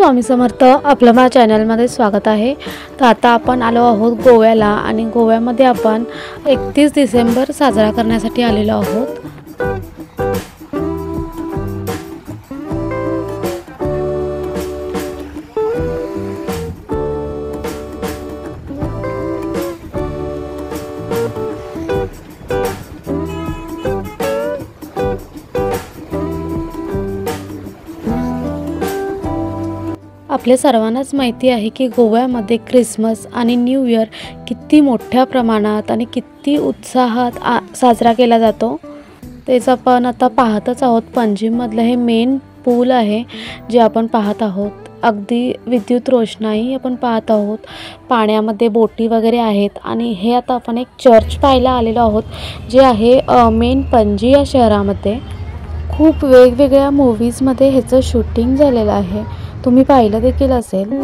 स्वामी समर्थ, आपल्या माझ्या चॅनलमध्ये स्वागत आहे। तर आता आपण आलो आहोत गोव्याला आणि गोव्यामध्ये आपण 31 डिसेंबर साजरा करण्यासाठी आलेलो आहोत। आपल्या सर्वांनाच माहिती आहे की गोव्यामध्ये ख्रिसमस आणि न्यू इयर किती मोठ्या प्रमाणात आणि किती उत्साहात साजरा केला जातो। तेच आपण आता पाहतच आहोत। पणजीमधलं हे मेन पूल आहे जे आपण पाहत आहोत। अगदी विद्युत रोषणाई आपण पाहत आहोत। पाण्यामध्ये बोटी वगैरे आहेत आणि हे आता आपण एक चर्च पाहायला आलेलो आहोत जे आहे मेन पणजी या शहरामध्ये। खूप वेगवेगळ्या मूवीजमध्ये ह्याचं शूटिंग झालेलं आहे, तुम्ही पाहिलं देखील असेल।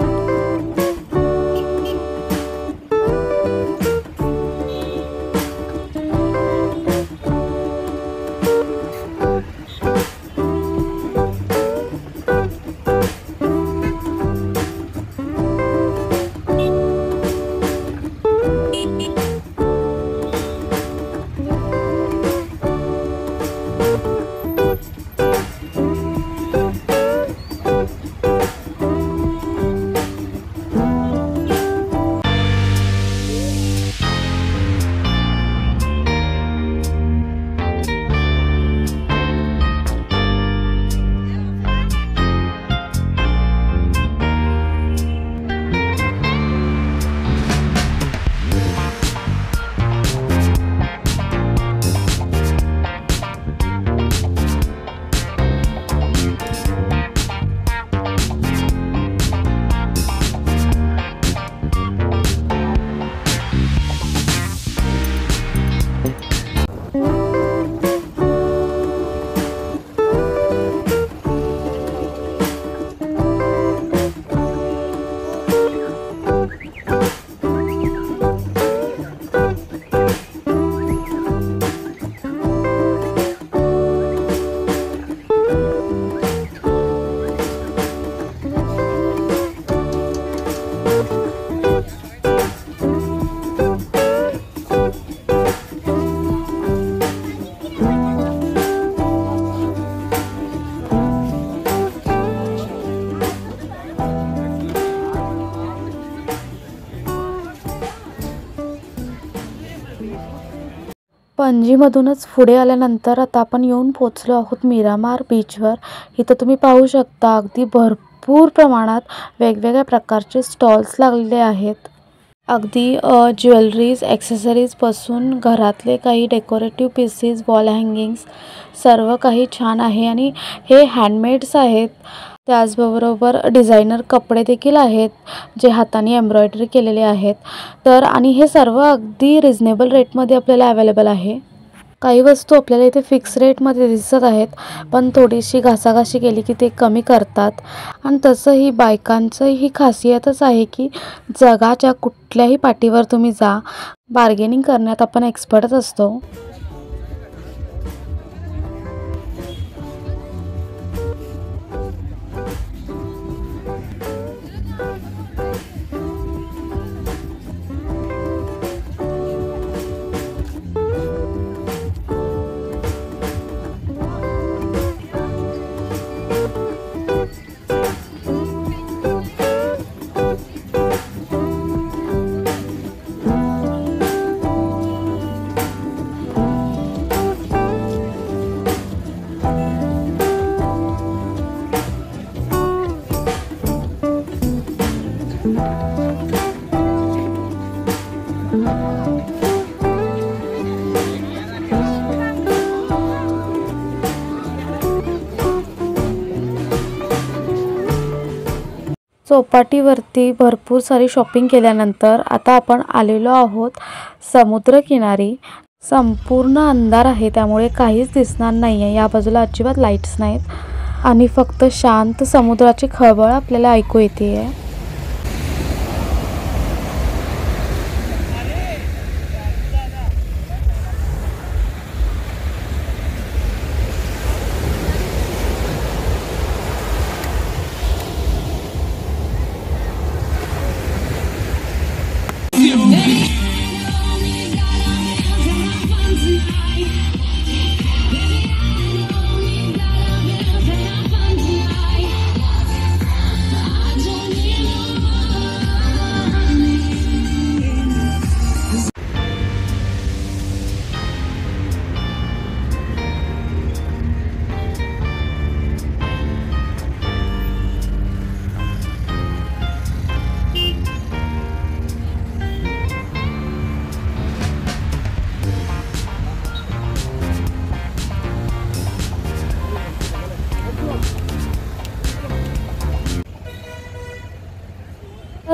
पणजीमधूनच पुढे आल्यानंतर आता आपण येऊन पोहोचलो आहोत मिरामार बीचवर। इथं तुम्ही पाहू शकता अगदी भरपूर प्रमाणात वेगवेगळ्या प्रकारचे स्टॉल्स लागलेले आहेत। अगदी ज्वेलरीज, ॲक्सेसरीज पासून घरातले काही डेकोरेटिव्ह पीसेस, वॉल हँगिंग्स सर्व काही छान आहे आणि हे हँडमेड्स आहेत। त्याचबरोबर डिझायनर कपडे देखील आहेत जे हाताने एम्ब्रॉयडरी केलेले आहेत। तर आणि हे सर्व अगदी रिजनेबल रेटमध्ये आपल्याला अवेलेबल आहे। काही वस्तू आपल्याला इथे फिक्स रेटमध्ये दिसत आहेत, पण थोडीशी घासाघाशी केली की ते कमी करतात। आणि तसं ही बायकांचं ही खासियतच आहे की जगाच्या कुठल्याही पाठीवर तुम्ही जा, बार्गेनिंग करण्यात आपण एक्सपर्टच असतो। चौपाटीवरती भरपूर सारी शॉपिंग केल्यानंतर आता आपण आलेलो आहोत समुद्रकिनारी। संपूर्ण अंधार आहे त्यामुळे काहीच दिसणार नाही आहे। या बाजूला अजिबात लाईट्स नाहीत आणि फक्त शांत समुद्राची खळबळ आपल्याला ऐकू येते आहे।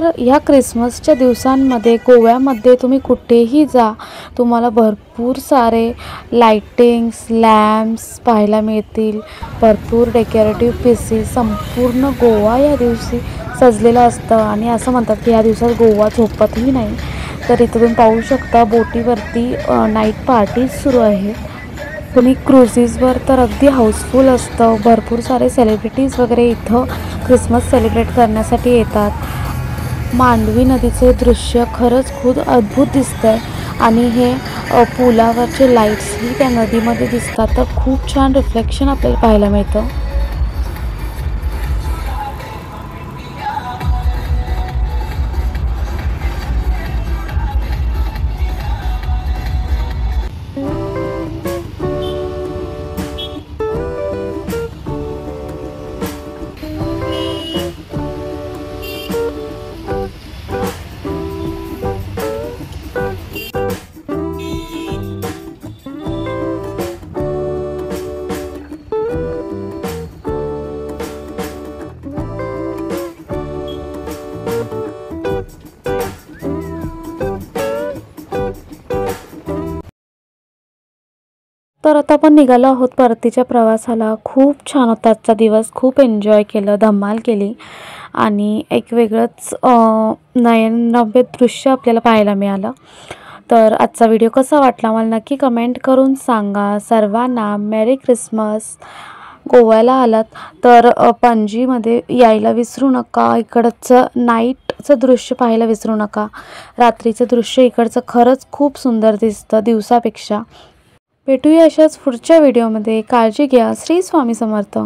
तर ह्या क्रिसमसच्या दिवसांमध्ये गोव्यामध्ये तुम्ही कुठेही जा, तुम्हाला भरपूर सारे लाइटिंग्स, लॅम्प्स पाहायला मिळतील. भरपूर डेकोरेटिव्ह पीसेस. संपूर्ण गोवा या दिवशी सजलेलं असतं आणि असं म्हणतात की ह्या दिवसात गोवा झोपतही नाही. तर इथं तुम्ही पाहू शकता बोटीवरती नाईट पार्टीज सुरू आहेत. कोणी क्रुझिसवर तर अगदी हाऊसफुल असतं. भरपूर सारे सेलिब्रिटीज वगैरे इथं क्रिसमस सेलिब्रेट करण्यासाठी येतात. मांडवी नदीचे दृश्य खरंच खूप अद्भुत दिसतंय आणि हे पुलावरचे लाईट्सही त्या नदीमध्ये दिसतात, तर खूप छान रिफ्लेक्शन आपल्याला पाहायला मिळतं. तर आता आपण निघालो आहोत परतीच्या प्रवासाला. खूप छान होता आजचा दिवस. खूप एन्जॉय केलं, धमाल केली आणि एक वेगळंच नयनरम्य दृश्य आपल्याला पाहायला मिळालं. तर आजचा व्हिडिओ कसा वाटला मला नक्की कमेंट करून सांगा. सर्वांना मेरी क्रिसमस. गोव्याला आलात तर पणजीमध्ये यायला विसरू नका. इकडचं नाईटचं दृश्य पाहायला विसरू नका. रात्रीचं दृश्य इकडचं खरंच खूप सुंदर दिसतं दिवसापेक्षा. भेटूया अशाच पुढच्या व्हिडिओमध्ये. काळजी घ्या. श्री स्वामी समर्थ.